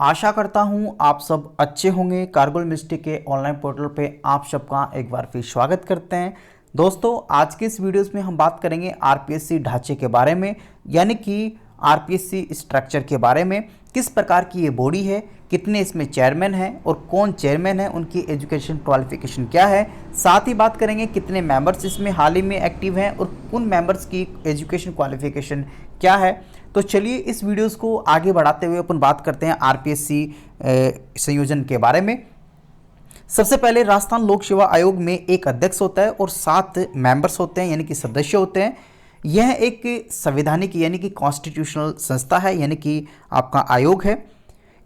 आशा करता हूं आप सब अच्छे होंगे। कारगिल मिनिस्ट्री के ऑनलाइन पोर्टल पे आप सबका एक बार फिर स्वागत करते हैं। दोस्तों, आज के इस वीडियोस में हम बात करेंगे आरपीएससी ढांचे के बारे में, यानी कि आरपीएससी स्ट्रक्चर के बारे में। किस प्रकार की ये बॉडी है, कितने इसमें चेयरमैन हैं और कौन चेयरमैन है, उनकी एजुकेशन क्वालिफिकेशन क्या है। साथ ही बात करेंगे कितने मेंबर्स इसमें हाल ही में एक्टिव हैं और उन मेंबर्स की एजुकेशन क्वालिफिकेशन क्या है। तो चलिए इस वीडियोस को आगे बढ़ाते हुए अपन बात करते हैं आरपीएससी संयोजन के बारे में। सबसे पहले राजस्थान लोक सेवा आयोग में एक अध्यक्ष होता है और 7 मेंबर्स होते हैं, यानी कि सदस्य होते हैं। यह एक संवैधानिक यानी कि कॉन्स्टिट्यूशनल संस्था है, यानी कि आपका आयोग है।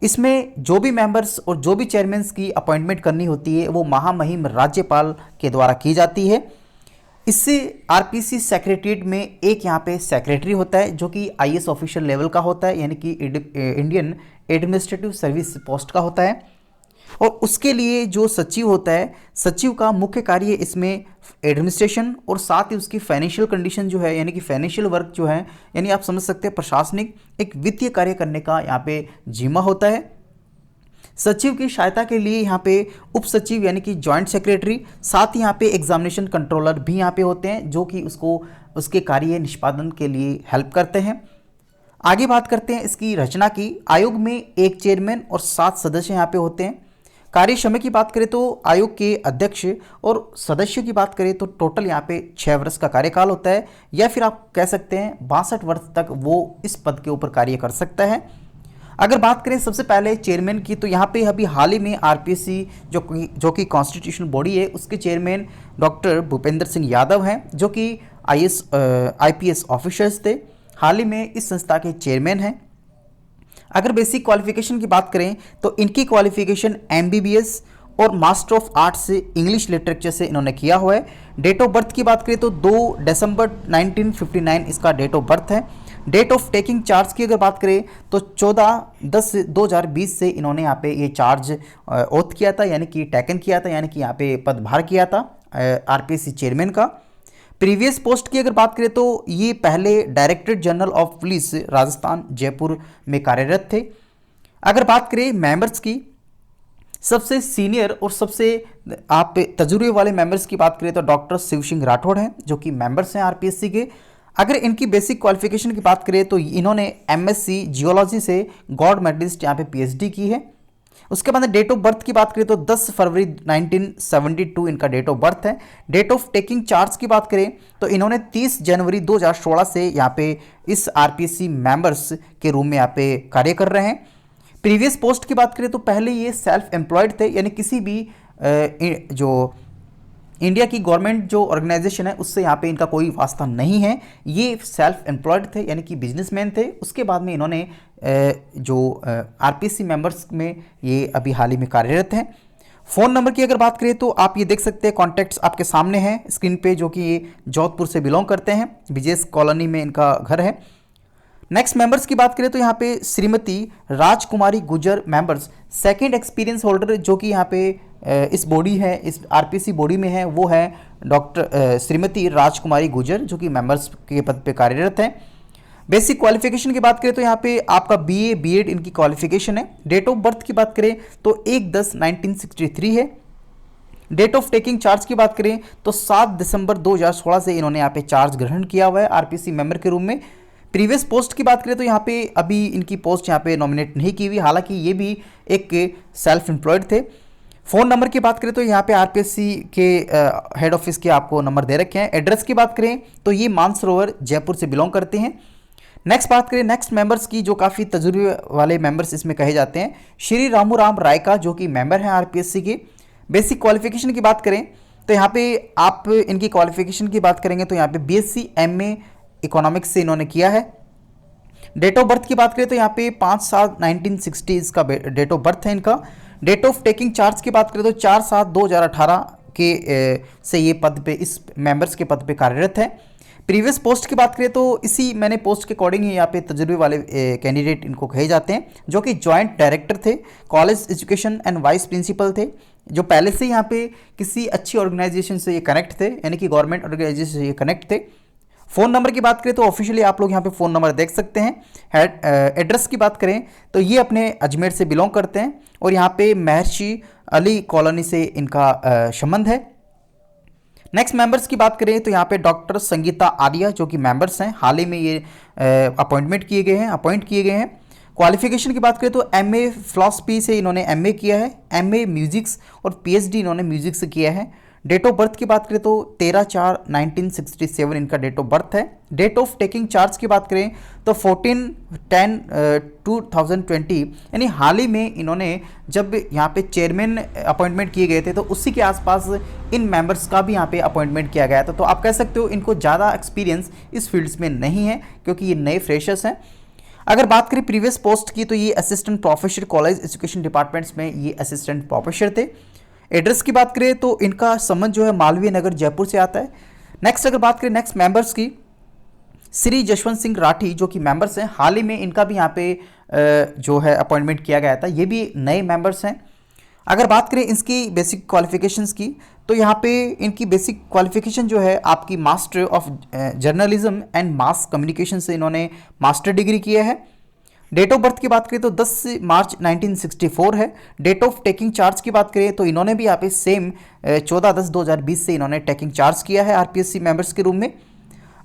इसमें जो भी मेंबर्स और जो भी चेयरमैन्स की अपॉइंटमेंट करनी होती है वो महामहिम राज्यपाल के द्वारा की जाती है। इससे आरपीसी सेक्रेटरीट में एक यहाँ पे सेक्रेटरी होता है जो कि आईएएस ऑफिशियल लेवल का होता है, यानी कि इंडियन एडमिनिस्ट्रेटिव सर्विस पोस्ट का होता है। और उसके लिए जो सचिव होता है, सचिव का मुख्य कार्य इसमें एडमिनिस्ट्रेशन और साथ ही उसकी फाइनेंशियल कंडीशन जो है, यानी कि फाइनेंशियल वर्क जो है, यानी आप समझ सकते हैं प्रशासनिक एक वित्तीय कार्य करने का यहाँ पे जिम्मा होता है। सचिव की सहायता के लिए यहाँ पे उप सचिव यानी कि जॉइंट सेक्रेटरी, साथ ही यहाँ पे एग्जामिनेशन कंट्रोलर भी यहाँ पे होते हैं जो कि उसको उसके कार्य निष्पादन के लिए हेल्प करते हैं। आगे बात करते हैं इसकी रचना की। आयोग में एक चेयरमैन और 7 सदस्य यहाँ पे होते हैं। कार्य समय की बात करें तो आयोग के अध्यक्ष और सदस्यों की बात करें तो टोटल यहाँ पे 6 वर्ष का कार्यकाल होता है, या फिर आप कह सकते हैं 62 वर्ष तक वो इस पद के ऊपर कार्य कर सकता है। अगर बात करें सबसे पहले चेयरमैन की, तो यहाँ पे अभी हाल ही में आरपीएससी जो कि कॉन्स्टिट्यूशनल बॉडी है उसके चेयरमैन डॉक्टर भूपेंद्र सिंह यादव हैं, जो कि आईपीएस ऑफिसर्स थे। हाल ही में इस संस्था के चेयरमैन हैं। अगर बेसिक क्वालिफिकेशन की बात करें तो इनकी क्वालिफिकेशन एमबीबीएस और master of arts English literature से इन्होंने किया हुआ है। डेट ऑफ बर्थ की बात करें तो 2 दिसंबर 1959 इसका डेट ऑफ बर्थ है। डेट ऑफ टेकिंग चार्ज की अगर बात करें तो 14/10/2020 से इन्होंने यहाँ पे ये चार्ज ओथ किया था, यानी कि टेकन किया था, यानी कि यहाँ पे पदभार किया था आरपीएससी चेयरमैन का। प्रीवियस पोस्ट की अगर बात करें तो ये पहले director general of police Rajasthan Jaipur में कार्यरत थे। अगर बात करें मेंबर्स की, सबसे सीनियर और सबसे आप तजुर्बे वाले मेंबर्स की बात करें तो डॉक्टर शिव सिंह राठौड़ हैं, जो कि मेंबर्स हैं आरपीएससी के। अगर इनकी बेसिक क्वालिफिकेशन की बात करें तो इन्होंने एमएससी जियोलॉजी से गोल्ड मेडलिस्ट यहाँ पे पीएचडी की है। उसके बाद डेट ऑफ बर्थ की बात करें तो 10 फरवरी 1972 इनका डेट ऑफ बर्थ है। डेट ऑफ टेकिंग चार्ज की बात करें तो इन्होंने 30 जनवरी 2016 से यहाँ पे इस आरपीएससी मेंबर्स के रूम में यहाँ पे कार्य कर रहे हैं। प्रीवियस पोस्ट की बात करें तो पहले ये सेल्फ एम्प्लॉयड थे, यानी किसी भी जो इंडिया की गवर्नमेंट जो ऑर्गेनाइजेशन है उससे यहाँ पे इनका कोई वास्ता नहीं है। ये सेल्फ एम्प्लॉयड थे, यानी कि बिजनेसमैन थे। उसके बाद में इन्होंने जो आरपीएससी मेंबर्स में ये अभी हाल ही में कार्यरत हैं। फ़ोन नंबर की अगर बात करें तो आप ये देख सकते हैं, कॉन्टैक्ट्स आपके सामने हैं स्क्रीन पे, जो कि ये जोधपुर से बिलोंग करते हैं। विजेश कॉलोनी में इनका घर है। नेक्स्ट मेंबर्स की बात करें तो यहाँ पे श्रीमती राजकुमारी गुजर मेंबर्स सेकंड एक्सपीरियंस होल्डर, जो कि यहाँ पे इस बॉडी है, इस आरपीएससी बॉडी में है, वो है डॉक्टर श्रीमती राजकुमारी गुजर, जो कि मेंबर्स के पद पे कार्यरत हैं। बेसिक क्वालिफिकेशन की बात करें तो यहाँ पे आपका बीए बीएड इनकी क्वालिफिकेशन है। डेट ऑफ बर्थ की बात करें तो 1/10/1963 है। डेट ऑफ टेकिंग चार्ज की बात करें तो 7 दिसंबर 2016 से इन्होंने यहाँ पे चार्ज ग्रहण किया हुआ है आरपीएससी मेंबर के रूम में। प्रीवियस पोस्ट की बात करें तो यहाँ पे अभी इनकी पोस्ट यहाँ पे नॉमिनेट नहीं की हुई, हालांकि ये भी एक सेल्फ एम्प्लॉयड थे। फ़ोन नंबर की बात करें तो यहाँ पे आरपीएससी के हेड ऑफिस के आपको नंबर दे रखे हैं। एड्रेस की बात करें तो ये मानसरोवर जयपुर से बिलोंग करते हैं। नेक्स्ट बात करें नेक्स्ट मेंबर्स की, जो काफ़ी तजुर्बे वाले मेंबर्स इसमें कहे जाते हैं, श्री रामू राम रायका, जो कि मेंबर हैं आरपीएससी के। बेसिक क्वालिफिकेशन की बात करें तो यहाँ पे आप इनकी क्वालिफिकेशन की बात करेंगे तो यहाँ पे बीएससी एमए इकोनॉमिक्स से इन्होंने किया है। डेट ऑफ बर्थ की बात करें तो यहाँ पे 5/7/1960 इसका डेट ऑफ बर्थ है इनका। डेट ऑफ टेकिंग चार्ज की बात करें तो 4/7/2018 के से ये पद पे, इस मेंबर्स के पद पे कार्यरत है। प्रीवियस पोस्ट की बात करें तो इसी मैंने पोस्ट के अकॉर्डिंग ही यहाँ पे तजुर्बे वाले कैंडिडेट इनको कहे जाते हैं, जो कि जॉइंट डायरेक्टर थे, college education and vice principal थे, जो पहले से यहाँ पे किसी अच्छी ऑर्गेनाइजेशन से ये कनेक्ट थे, यानी कि गवर्नमेंट ऑर्गेनाइजेशन से ये कनेक्ट थे। फ़ोन नंबर की बात करें तो ऑफिशियली आप लोग यहाँ पे फ़ोन नंबर देख सकते हैं। एड्रेस की बात करें तो ये अपने अजमेर से बिलोंग करते हैं और यहाँ पे महर्षि अली कॉलोनी से इनका संबंध है। नेक्स्ट मेंबर्स की बात करें तो यहाँ पे डॉक्टर संगीता आर्या जो कि मेंबर्स हैं, हाल ही में ये अपॉइंट किए गए हैं। क्वालिफिकेशन की बात करें तो एमए फिलॉसफी से इन्होंने एमए किया है, एमए म्यूजिक्स और पीएचडी इन्होंने म्यूजिक से किया है। डेट ऑफ बर्थ की बात करें तो 13/4/1967 इनका डेट ऑफ बर्थ है। डेट ऑफ टेकिंग चार्ज की बात करें तो 14/10/2020 यानी हाल ही में इन्होंने जब यहाँ पे चेयरमैन अपॉइंटमेंट किए गए थे तो उसी के आसपास इन मेंबर्स का भी यहाँ पे अपॉइंटमेंट किया गया था। तो आप कह सकते हो इनको ज़्यादा एक्सपीरियंस इस फील्ड्स में नहीं है क्योंकि ये नए फ्रेशर्स हैं। अगर बात करें प्रीवियस पोस्ट की तो ये assistant professor college education departments में ये असिस्टेंट प्रोफेसर थे। एड्रेस की बात करें तो इनका संबंध जो है मालवीय नगर जयपुर से आता है। नेक्स्ट अगर बात करें नेक्स्ट मेंबर्स की, श्री जशवंत सिंह राठी जो कि मेंबर्स हैं, हाल ही में इनका भी यहाँ पे जो है अपॉइंटमेंट किया गया था, ये भी नए मेंबर्स हैं। अगर बात करें इसकी बेसिक क्वालिफिकेशंस की तो यहाँ पे इनकी बेसिक क्वालिफिकेशन जो है आपकी master of journalism and mass communication से इन्होंने मास्टर डिग्री किया है। डेट ऑफ बर्थ की बात करें तो 10 मार्च 1964 है। डेट ऑफ टेकिंग चार्ज की बात करें तो इन्होंने भी यहाँ पे सेम 14/10/2020 से इन्होंने टेकिंग चार्ज किया है आरपीएससी मेंबर्स के रूम में।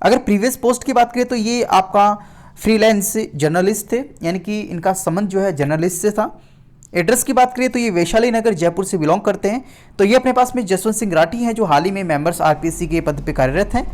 अगर प्रीवियस पोस्ट की बात करें तो ये आपका फ्रीलांस जर्नलिस्ट थे, यानी कि इनका संबंध जो है जर्नलिस्ट से था। एड्रेस की बात करें तो ये वैशाली नगर जयपुर से बिलोंग करते हैं। तो ये अपने पास में जसवंत सिंह राठी हैं जो हाल ही में मेंबर्स आरपीएससी के पद पर कार्यरत हैं।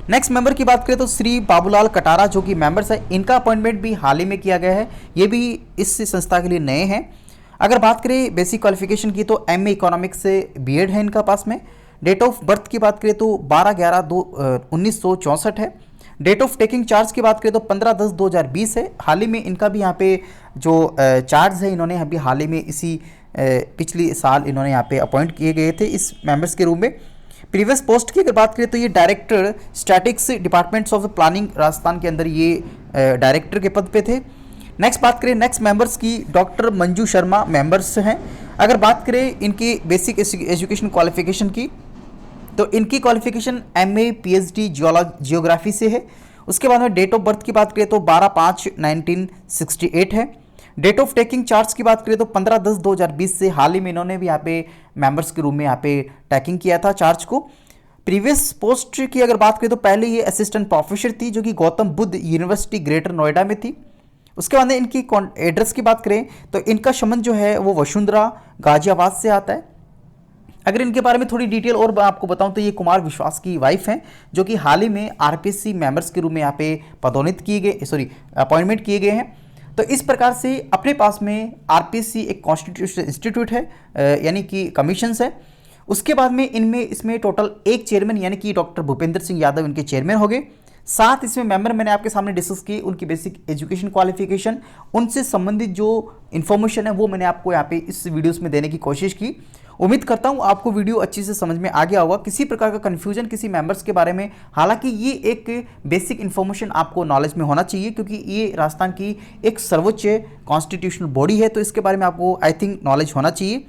नेक्स्ट मेंबर की बात करें तो श्री बाबूलाल कटारा जो कि मेंबर्स है, इनका अपॉइंटमेंट भी हाल ही में किया गया है, ये भी इस संस्था के लिए नए हैं। अगर बात करें बेसिक क्वालिफिकेशन की तो एमए इकोनॉमिक्स से बीएड है इनका पास में। डेट ऑफ बर्थ की बात करें तो 12/11/1964 है। डेट ऑफ टेकिंग चार्ज की बात करें तो 15/10/2020 है। हाल ही में इनका भी यहाँ पे जो चार्ज है इन्होंने अभी हाल ही में इसी पिछली साल इन्होंने यहाँ पे अपॉइंट किए गए थे इस मेंबर्स के रूप में। प्रीवियस पोस्ट की अगर बात करें तो ये director statics departments of the planning Rajasthan के अंदर ये डायरेक्टर के पद पे थे। नेक्स्ट बात करें नेक्स्ट मेंबर्स की, डॉक्टर मंजू शर्मा मेंबर्स हैं। अगर बात करें इनकी बेसिक एजुकेशन क्वालिफिकेशन की तो इनकी क्वालिफिकेशन एमए पीएचडी जियोग्राफी से है। उसके बाद में डेट ऑफ बर्थ की बात करें तो 12/5/1968 है। डेट ऑफ टेकिंग चार्ज की बात करें तो 15/10/2020 से हाल ही में इन्होंने भी यहाँ पे मेंबर्स के रूम में यहाँ पे टैकिंग किया था चार्ज को। प्रीवियस पोस्ट की अगर बात करें तो पहले ये असिस्टेंट प्रोफेसर थी जो कि गौतम बुद्ध यूनिवर्सिटी ग्रेटर नोएडा में थी। उसके बाद में इनकी एड्रेस की बात करें तो इनका संबंध जो है वो वसुंधरा गाजियाबाद से आता है। अगर इनके बारे में थोड़ी डिटेल और आपको बताऊं तो ये कुमार विश्वास की वाइफ हैं जो कि हाल ही में आरपीएससी मेंबर्स के रूप में यहाँ पे अपॉइंटमेंट किए गए हैं। तो इस प्रकार से अपने पास में आरपीएससी एक कॉन्स्टिट्यूशनल इंस्टीट्यूट है, यानी कि कमीशंस है। उसके बाद में इसमें टोटल एक चेयरमैन यानी कि डॉक्टर भूपेंद्र सिंह यादव इनके चेयरमैन हो गए। 7 इसमें मेंबर मैंने आपके सामने डिस्कस की, उनकी बेसिक एजुकेशन क्वालिफिकेशन, उनसे संबंधित जो इन्फॉर्मेशन है वो मैंने आपको यहाँ पे इस वीडियोस में देने की कोशिश की। उम्मीद करता हूँ आपको वीडियो अच्छी से समझ में आ गया होगा, किसी प्रकार का कन्फ्यूजन किसी मेंबर्स के बारे में। हालांकि ये एक बेसिक इन्फॉर्मेशन आपको नॉलेज में होना चाहिए क्योंकि ये राजस्थान की एक सर्वोच्च कॉन्स्टिट्यूशनल बॉडी है, तो इसके बारे में आपको आई थिंक नॉलेज होना चाहिए।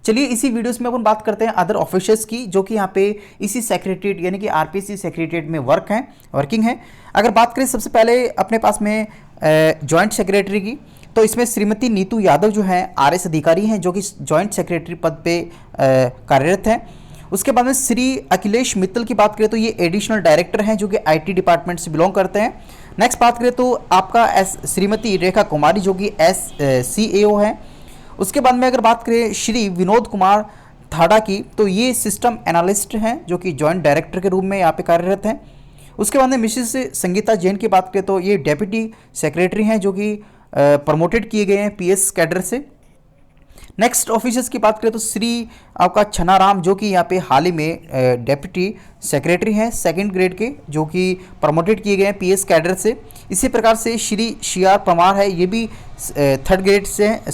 चलिए इसी वीडियोस में अपन बात करते हैं अदर ऑफिसर्स की जो कि यहाँ पे इसी सेक्रेटरीट यानी कि आरपीएससी सेक्रेटरीट में वर्किंग है। अगर बात करें सबसे पहले अपने पास में जॉइंट सेक्रेटरी की, तो इसमें श्रीमती नीतू यादव जो हैं आरएस अधिकारी हैं जो कि जॉइंट सेक्रेटरी पद पे कार्यरत हैं। उसके बाद में श्री अखिलेश मित्तल की बात करें तो ये एडिशनल डायरेक्टर हैं जो कि आईटी डिपार्टमेंट से बिलोंग करते हैं। नेक्स्ट बात करें तो आपका श्रीमती रेखा कुमारी जो कि CAO हैं। उसके बाद में अगर बात करें श्री विनोद कुमार थाड़ा की, तो ये सिस्टम एनालिस्ट हैं जो कि जॉइंट डायरेक्टर के रूप में यहाँ पे कार्यरत हैं। उसके बाद में मिसेस संगीता जैन की बात करें तो ये डेप्यूटी सेक्रेटरी हैं जो कि प्रमोटेड किए गए हैं पीएस कैडर से। नेक्स्ट ऑफिसर्स की बात करें तो श्री आपका छनाराम जो कि यहाँ पे हाल ही में डेप्यूटी सेक्रेटरी हैं 2nd ग्रेड के जो कि प्रमोटेड किए गए हैं पीएस कैडर से। इसी प्रकार से श्री CR परमार है, ये भी 3rd ग्रेड से हैं,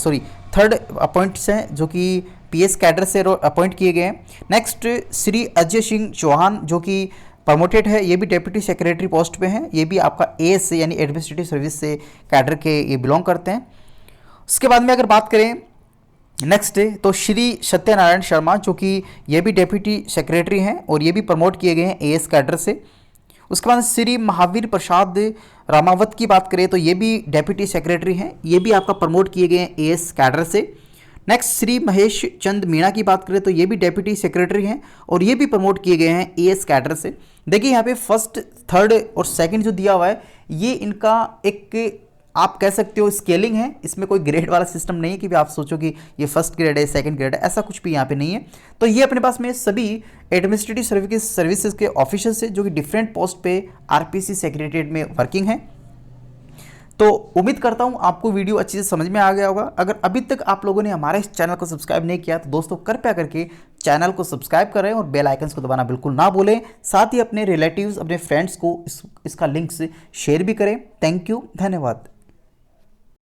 3rd अपॉइंट्स हैं जो कि पीएस कैडर से अपॉइंट किए गए हैं। नेक्स्ट श्री अजय सिंह चौहान जो कि प्रमोटेड है, ये भी डेप्यूटी सेक्रेटरी पोस्ट पे हैं, ये भी आपका AS से यानी एडमिनिस्ट्रेटिव सर्विस से कैडर के ये बिलोंग करते हैं। उसके बाद में अगर बात करें नेक्स्ट तो श्री सत्यनारायण शर्मा जो कि ये भी डेप्यूटी सेक्रेटरी हैं और ये भी प्रमोट किए गए हैं AS कैडर से। उसके बाद श्री महावीर प्रसाद रामावत की बात करें तो ये भी डेप्यूटी सेक्रेटरी हैं, ये भी आपका प्रमोट किए गए हैं एएस कैडर से। नेक्स्ट श्री महेश चंद मीणा की बात करें तो ये भी डेप्यूटी सेक्रेटरी हैं और ये भी प्रमोट किए गए हैं एएस कैडर से। देखिए यहाँ पे फर्स्ट, थर्ड और सेकंड जो दिया हुआ है ये इनका एक आप कह सकते हो स्केलिंग है, इसमें कोई ग्रेड वाला सिस्टम नहीं है कि भी आप सोचो कि ये फर्स्ट ग्रेड है सेकंड ग्रेड है, ऐसा कुछ भी यहाँ पे नहीं है। तो ये अपने पास में सभी एडमिनिस्ट्रेटिव सर्विसेज के ऑफिसर्स है जो कि डिफरेंट पोस्ट पे आरपीएससी सेक्रेटरीट में वर्किंग है। तो उम्मीद करता हूँ आपको वीडियो अच्छी से समझ में आ गया होगा। अगर अभी तक आप लोगों ने हमारे इस चैनल को सब्सक्राइब नहीं किया तो दोस्तों कृपया करके चैनल को सब्सक्राइब करें और बेल आइकन्स को दबाना बिल्कुल ना भूलें। साथ ही अपने रिलेटिव्स, अपने फ्रेंड्स को इसका लिंक से शेयर भी करें। थैंक यू, धन्यवाद।